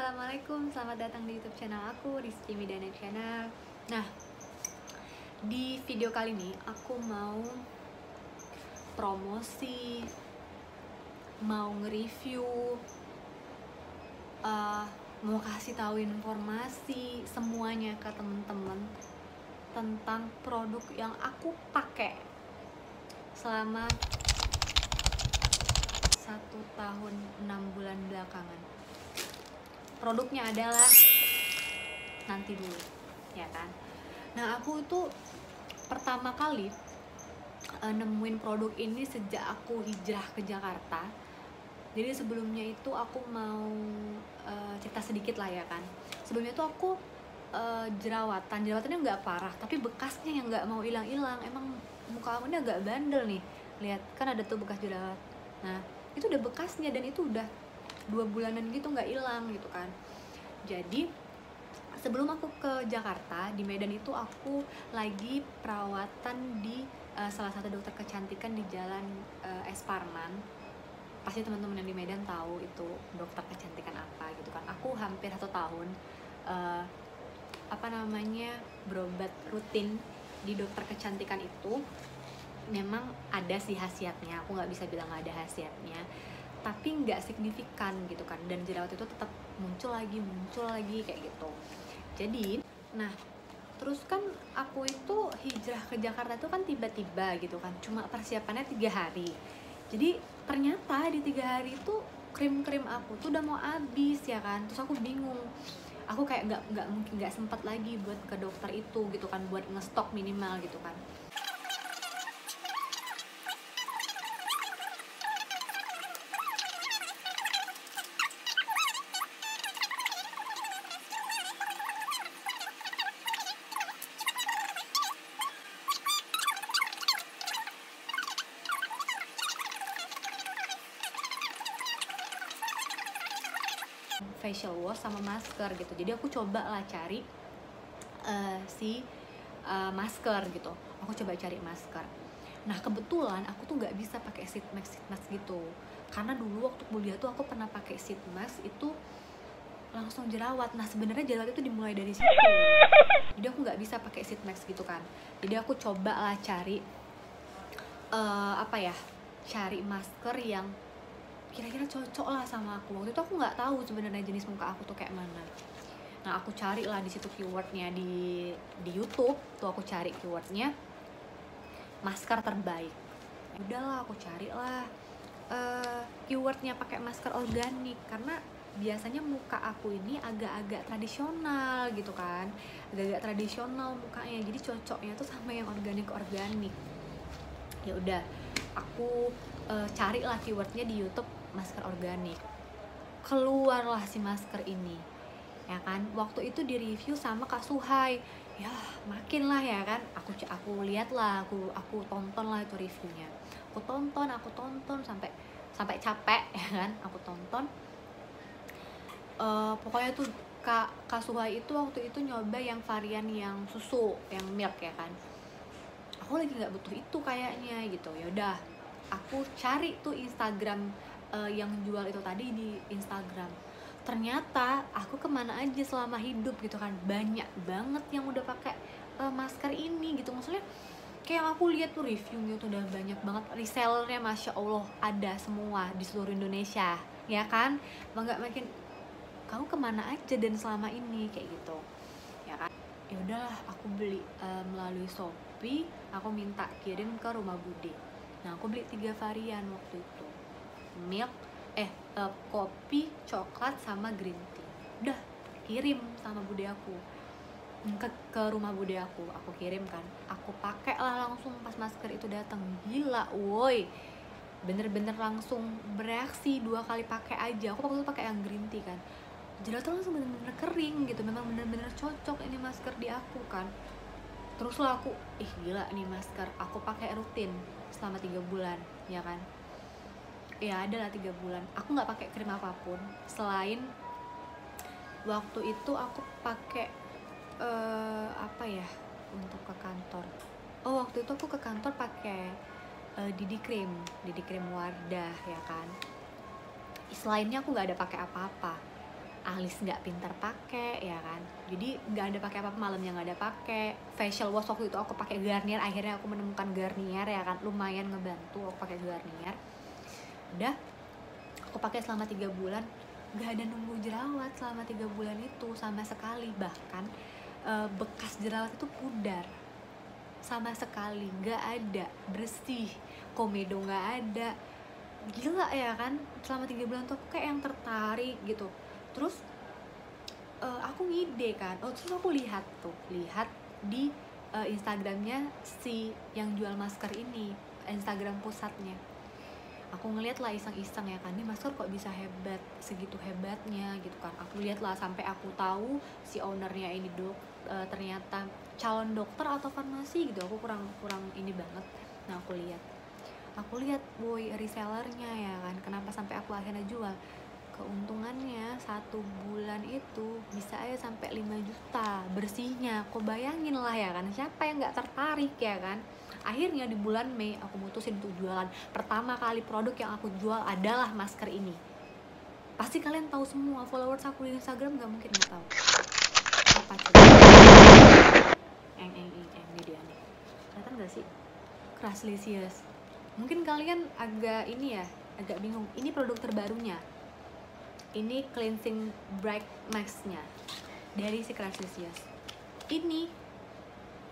Assalamualaikum, selamat datang di YouTube channel aku, Rizky Midana Channel. Nah, di video kali ini aku mau promosi, mau nge-review, mau kasih tahu informasi semuanya ke temen-temen tentang produk yang aku pakai selama 1 tahun 6 bulan belakangan. Produknya adalah nanti dulu, ya kan. Nah, aku tuh pertama kali nemuin produk ini sejak aku hijrah ke Jakarta. Jadi sebelumnya itu aku mau cerita sedikit lah ya kan. Sebelumnya tuh aku jerawatannya nggak parah, tapi bekasnya yang nggak mau hilang-hilang. Emang muka aku ini agak bandel nih, lihat kan ada tuh bekas jerawat. Nah, itu udah bekasnya dan itu udah 2 bulanan gitu nggak hilang gitu kan. Jadi sebelum aku ke Jakarta, di Medan itu aku lagi perawatan di salah satu dokter kecantikan di Jalan Es Parman. Pasti teman-teman yang di Medan tahu itu dokter kecantikan apa gitu kan. Aku hampir 1 tahun berobat rutin di dokter kecantikan itu. Memang ada sih khasiatnya, aku nggak bisa bilang nggak ada khasiatnya, tapi nggak signifikan gitu kan, dan jerawat itu tetap muncul lagi kayak gitu. Jadi, nah terus kan aku itu hijrah ke Jakarta itu kan tiba-tiba gitu kan, cuma persiapannya 3 hari. Jadi ternyata di 3 hari itu krim-krim aku tuh udah mau habis ya kan. Terus aku bingung, aku kayak nggak sempat lagi buat ke dokter itu gitu kan, buat ngestok minimal gitu kan. Facial wash sama masker gitu. Jadi aku coba lah cari masker gitu. Aku coba cari masker. Nah kebetulan aku tuh nggak bisa pakai sheet mask gitu, karena dulu waktu kuliah tuh aku pernah pakai sheet mask itu langsung jerawat. Nah sebenarnya jerawat itu dimulai dari situ. Jadi aku nggak bisa pakai sheet mask gitu kan. Jadi aku coba lah cari cari masker yang kira-kira cocok lah sama aku. Waktu itu aku nggak tahu sebenarnya jenis muka aku tuh kayak mana. Nah aku cari lah di situ keywordnya di YouTube tuh, aku cari keywordnya masker terbaik. Udahlah aku cari lah keywordnya pakai masker organik, karena biasanya muka aku ini agak-agak tradisional gitu kan, agak-agak tradisional mukanya, jadi cocoknya tuh sama yang organik. Ya udah aku carilah keywordnya di YouTube masker organik, keluarlah si masker ini ya kan. Waktu itu di review sama Kak Suhai, ya makin lah ya kan, aku lihat lah, aku tonton lah itu reviewnya, aku tonton sampai capek ya kan, aku tonton. Pokoknya tuh Kak Suhai itu waktu itu nyoba yang varian yang susu, yang milk ya kan. Aku lagi nggak butuh itu kayaknya gitu. Ya udah aku cari tuh Instagram yang jual itu tadi di Instagram. Ternyata aku kemana aja selama hidup gitu kan, banyak banget yang udah pakai masker ini gitu. Maksudnya kayak aku lihat tuh reviewnya tuh udah banyak banget, resellernya masya Allah ada semua di seluruh Indonesia ya kan. Bangga makin kamu kemana aja dan selama ini kayak gitu ya kan. Ya udahlah aku beli melalui Shopee, aku minta kirim ke rumah Bude. Nah aku beli 3 varian waktu itu, milk, kopi, coklat, sama green tea. Udah kirim sama bude aku ke rumah bude aku kirim kan. Aku pakai lah langsung pas masker itu datang. Gila woi, bener-bener langsung bereaksi 2 kali pakai aja. Aku waktu itu pakai yang green tea kan, jerawat tuh langsung bener-bener kering gitu. Memang bener-bener cocok ini masker di aku kan. Terus lah aku, gila nih masker, aku pakai rutin selama 3 bulan ya kan. Ya adalah 3 bulan aku nggak pakai krim apapun, selain waktu itu aku pakai untuk ke kantor. Waktu itu aku ke kantor pakai Didi Cream Wardah ya kan. Selainnya aku nggak ada pakai apa-apa. alis nggak pintar pakai ya kan, jadi nggak ada pakai apa-apa, malamnya nggak ada pakai facial wash. Waktu itu aku pakai Garnier, akhirnya aku menemukan Garnier ya kan, lumayan ngebantu. Aku pakai Garnier, udah aku pakai selama 3 bulan, nggak ada nunggu jerawat selama 3 bulan itu sama sekali. Bahkan bekas jerawat itu pudar sama sekali, nggak ada, bersih, komedo nggak ada. Gila ya kan, selama 3 bulan tuh aku kayak yang tertarik gitu. Terus aku ngide kan, terus aku lihat di Instagramnya si yang jual masker ini, Instagram pusatnya. Aku ngeliat lah iseng-iseng ya kan, ini masker kok bisa hebat, segitu hebatnya gitu kan. Aku lihat lah sampai aku tahu si ownernya ini ternyata calon dokter atau farmasi gitu. Aku kurang ini banget. Nah aku lihat boy resellernya ya kan, kenapa sampai aku akhirnya jual. Keuntungannya 1 bulan itu bisa aja sampai 5 juta bersihnya. Kok bayangin lah ya kan, siapa yang nggak tertarik ya kan. Akhirnya di bulan Mei aku mutusin untuk jualan. Pertama kali produk yang aku jual adalah masker ini. Pasti kalian tahu semua, followers aku di Instagram nggak mungkin nggak tahu. Apa coba? Ini dia nih. Kelihatan nggak sih? Craslicious. Mungkin kalian agak ini ya, agak bingung. Ini produk terbarunya. Ini cleansing bright mask-nya dari si Craslicious. Ini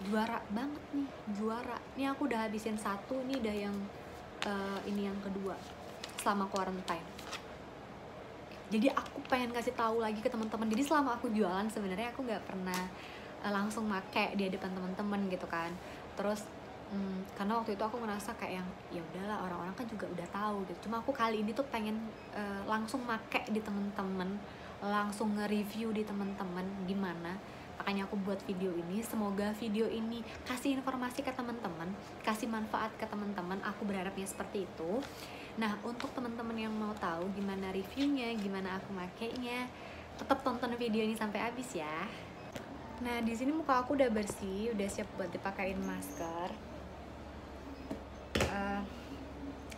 juara banget nih, juara. Ini aku udah habisin 1, ini udah yang ini yang kedua selama quarantine. Jadi aku pengen kasih tahu lagi ke teman-teman. Jadi selama aku jualan sebenarnya aku nggak pernah langsung make di depan teman-teman gitu kan. Terus karena waktu itu aku ngerasa kayak yang ya udahlah, orang-orang kan juga udah tahu gitu. Cuma aku kali ini tuh pengen langsung make di temen-temen, langsung nge-review di temen-temen gimana. Makanya aku buat video ini. Semoga video ini kasih informasi ke teman-teman, kasih manfaat ke teman-teman. Aku berharapnya seperti itu. Nah untuk teman-teman yang mau tahu gimana reviewnya, gimana aku makainya, tetap tonton video ini sampai habis ya. Nah di sini muka aku udah bersih, udah siap buat dipakein masker.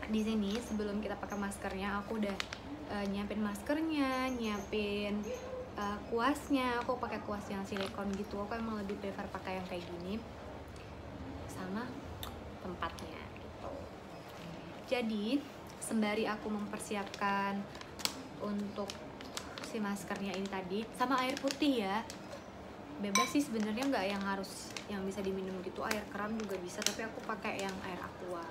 Di sini sebelum kita pakai maskernya aku udah nyiapin maskernya, nyiapin kuasnya. Aku pakai kuas yang silikon gitu. Aku emang lebih prefer pakai yang kayak gini, sama tempatnya gitu. Jadi sembari aku mempersiapkan untuk si maskernya ini tadi, sama air putih ya, bebas sih sebenarnya, nggak yang harus yang bisa diminum gitu, air keran juga bisa, tapi aku pakai yang air aqua.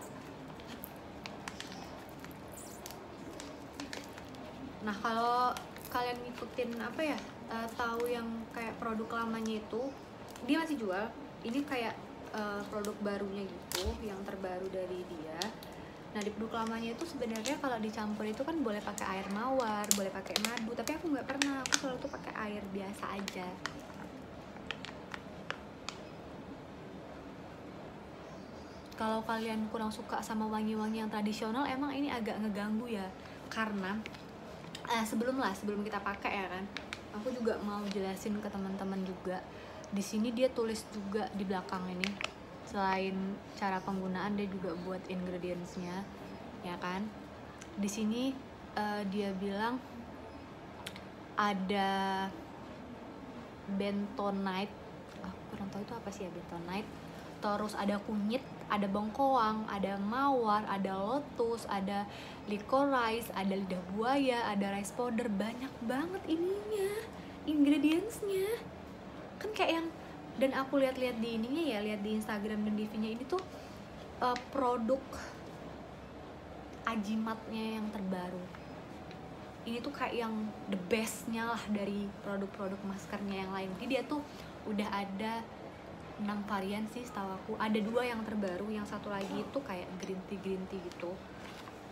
Nah kalau kalian ngikutin apa ya, tahu yang kayak produk lamanya itu dia masih jual, ini kayak produk barunya gitu, yang terbaru dari dia. Nah di produk lamanya itu sebenarnya kalau dicampur itu kan boleh pakai air mawar, boleh pakai madu, tapi aku nggak pernah, aku selalu tuh pakai air biasa aja. Kalau kalian kurang suka sama wangi-wangi yang tradisional, emang ini agak ngeganggu ya, karena sebelum kita pakai ya kan, aku juga mau jelasin ke teman-teman juga. Di sini dia tulis juga di belakang ini, selain cara penggunaan dia juga buat ingredientsnya ya kan. Di sini dia bilang ada bentonite, aku kurang tahu itu apa sih ya bentonite. Terus ada kunyit, ada bengkoang, ada mawar, ada lotus, ada licorice, ada lidah buaya, ada rice powder. Banyak banget ininya, ingredientsnya kan kayak yang, dan aku lihat-lihat di ininya ya, lihat di Instagram dan DV-nya ini tuh produk ajimatnya yang terbaru. Ini tuh kayak yang the bestnya lah dari produk-produk maskernya yang lain. Jadi dia tuh udah ada 6 varian sih setahu aku. Ada 2 yang terbaru, yang satu lagi itu kayak green tea gitu.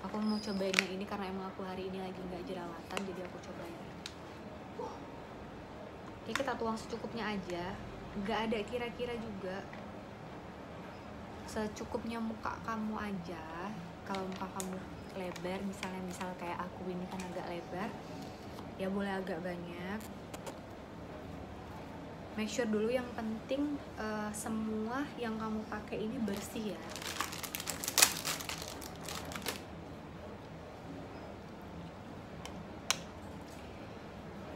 Aku mau cobain yang ini karena emang aku hari ini lagi nggak jerawatan, jadi aku cobain. Oke, kita tuang secukupnya aja, nggak ada kira-kira juga, secukupnya muka kamu aja. Kalau muka kamu lebar, misal kayak aku ini kan agak lebar, ya boleh agak banyak. Make sure dulu, yang penting semua yang kamu pakai ini bersih ya.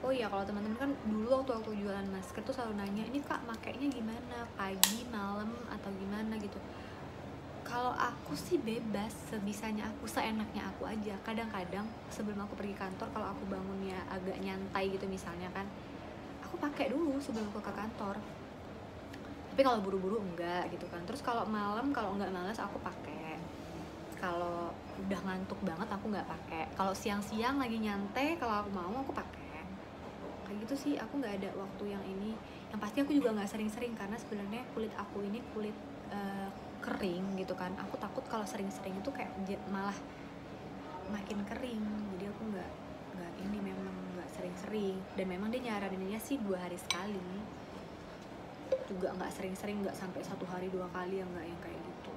Oh Oh iya, kalau teman-teman kan dulu waktu aku jualan masker tuh selalu nanya, ini kak makainya gimana, pagi, malam, atau gimana gitu. Kalau aku sih bebas, sebisanya aku, seenaknya aku aja. Kadang-kadang sebelum aku pergi kantor, kalau aku bangunnya agak nyantai gitu misalnya kan, aku pakai dulu sebelum aku ke kantor. Tapi kalau buru-buru enggak gitu kan. Terus kalau malam, kalau enggak malas aku pakai. Kalau udah ngantuk banget aku nggak pakai. Kalau siang-siang lagi nyantai, kalau aku mau aku pakai. Kayak gitu sih, aku nggak ada waktu yang ini. Yang pasti aku juga nggak sering-sering karena sebenarnya kulit aku ini kulit kering gitu kan. Aku takut kalau sering-sering itu kayak malah makin kering. Jadi aku nggak ini, memang nggak sering-sering. Dan memang dia nyaraninnya sih 2 hari sekali. Juga nggak sering-sering, nggak sampai 1 hari 2 kali, yang nggak yang kayak gitu.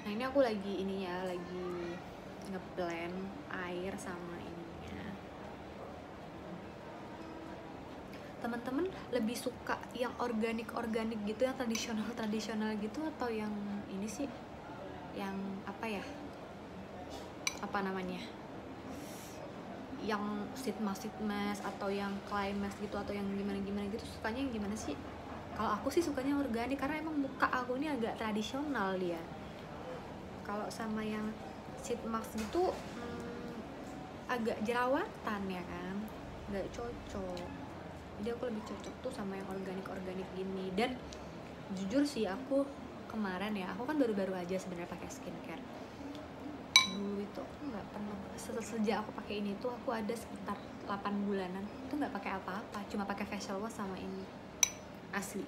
Nah ini aku lagi lagi ngeblend air sama ininya. Teman-teman lebih suka yang organik gitu, yang tradisional gitu, atau yang ini sih, yang apa ya, apa namanya, yang sheet mask atau yang clay mask gitu, atau yang gimana gitu, sukanya yang gimana sih? Kalau aku sih sukanya organik karena emang muka aku ini agak tradisional dia. Kalau sama yang sheet mask gitu agak jerawatan ya kan, nggak cocok. Jadi aku lebih cocok tuh sama yang organik gini. Dan jujur sih aku kemarin ya, aku kan baru-baru aja sebenarnya pakai skincare. Dulu itu aku nggak pernah, sejak aku pakai ini tuh aku ada sekitar 8 bulanan itu nggak pakai apa-apa, cuma pakai facial wash sama ini, asli.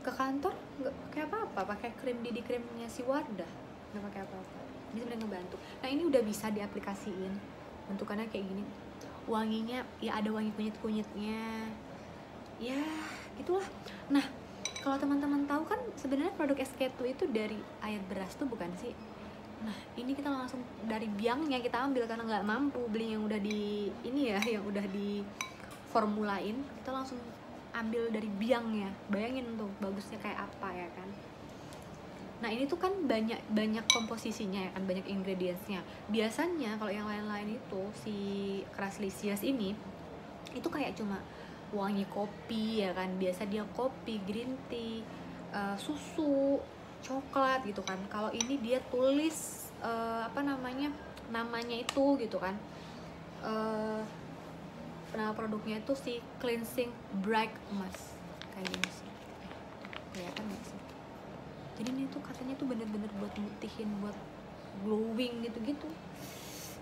Ke kantor nggak pakai apa-apa, pakai krim krimnya si Wardah, nggak pakai apa-apa. Ini sebenarnya ngebantu. Nah ini udah bisa diaplikasiin, bentukannya kayak gini, wanginya ya ada wangi kunyitnya, ya gitulah. Nah kalau teman-teman tahu kan sebenarnya produk SK2 itu dari air beras tuh, bukan sih? Nah ini kita langsung dari biangnya kita ambil karena nggak mampu beli yang udah di ini ya, yang udah di formulain, kita langsung ambil dari biangnya. Bayangin tuh bagusnya kayak apa ya kan. Nah ini tuh kan banyak komposisinya ya kan, banyak ingredientsnya. Biasanya kalau yang lain-lain itu si Crassylicious ini itu kayak cuma wangi kopi ya kan, biasa dia kopi, green tea, susu, coklat gitu kan. Kalau ini dia tulis namanya itu gitu kan, nama produknya itu si cleansing bright mask kayak gini sih, kelihatan nggak sih? Jadi ini tuh katanya tuh bener-bener buat mutihin, buat glowing gitu-gitu.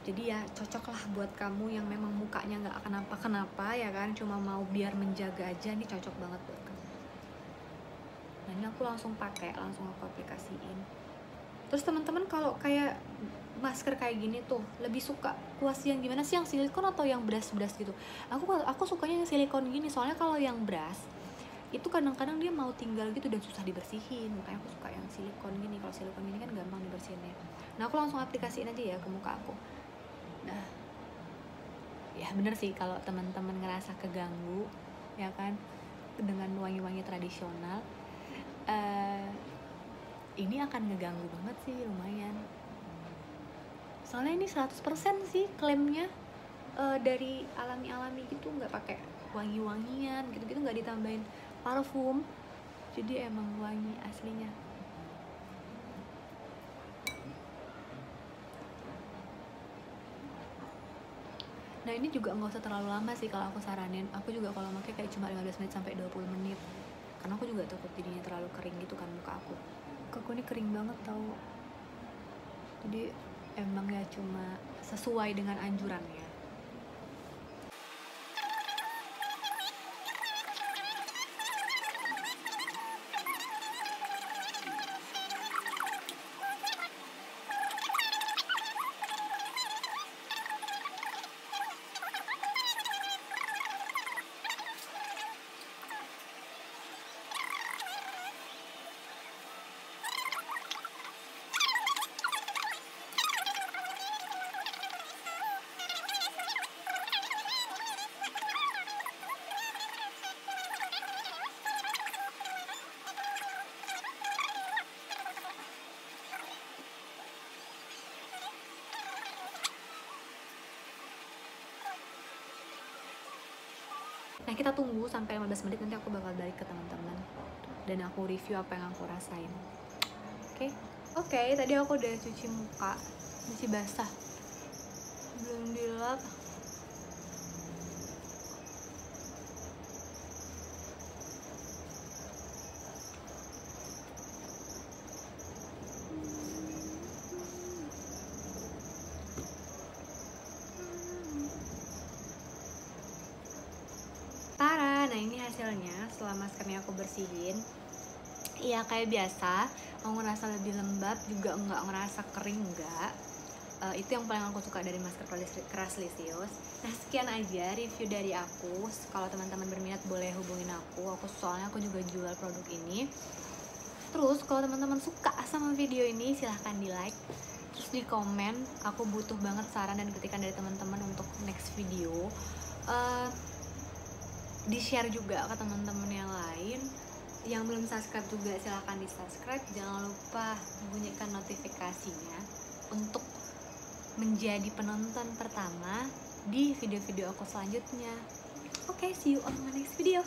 Jadi ya cocok lah buat kamu yang memang mukanya nggak kenapa-kenapa ya kan, cuma mau biar menjaga aja, nih cocok banget buat kamu. Nah ini aku langsung pakai, langsung aku aplikasiin. Terus teman-teman kalau kayak masker kayak gini tuh lebih suka kuas yang gimana sih, yang silikon atau yang brush gitu? Aku sukanya yang silikon gini, soalnya kalau yang brush itu kadang-kadang dia mau tinggal gitu dan susah dibersihin, makanya aku suka yang silikon gini. Kalau silikon gini kan gampang dibersihinnya. Nah aku langsung aplikasiin aja ya ke muka aku. Nah ya bener sih, kalau teman-teman ngerasa keganggu ya kan dengan wangi-wangi tradisional, ini akan ngeganggu banget sih, lumayan. Soalnya ini 100% sih klaimnya dari alami gitu, nggak pakai wangi-wangian gitu-gitu, nggak ditambahin parfum, jadi emang wangi aslinya. Nah ini juga nggak usah terlalu lama sih kalau aku saranin. Aku juga kalau pakai kayak cuma 15 menit sampai 20 menit, karena aku juga takut jadinya terlalu kering gitu kan muka aku. Muka aku ini kering banget tau. Jadi emang ya cuma sesuai dengan anjurannya. Nah kita tunggu sampai 15 menit, nanti aku bakal balik ke teman-teman dan aku review apa yang aku rasain. Oke, tadi aku udah cuci muka, masih basah, belum dilap. Nah ini hasilnya setelah maskernya aku bersihin. Iya kayak biasa, aku ngerasa lebih lembab juga, nggak ngerasa kering, enggak. Itu yang paling aku suka dari masker Craslicious. Nah sekian aja review dari aku. Kalau teman-teman berminat boleh hubungin aku soalnya aku juga jual produk ini. Terus kalau teman-teman suka sama video ini silahkan di like, terus di komen. Aku butuh banget saran dan kritikan dari teman-teman untuk next video. Di share juga ke teman-teman yang lain. Yang belum subscribe juga silahkan di subscribe. Jangan lupa bunyikan notifikasinya untuk menjadi penonton pertama di video-video aku selanjutnya. Oke, see you on my next video.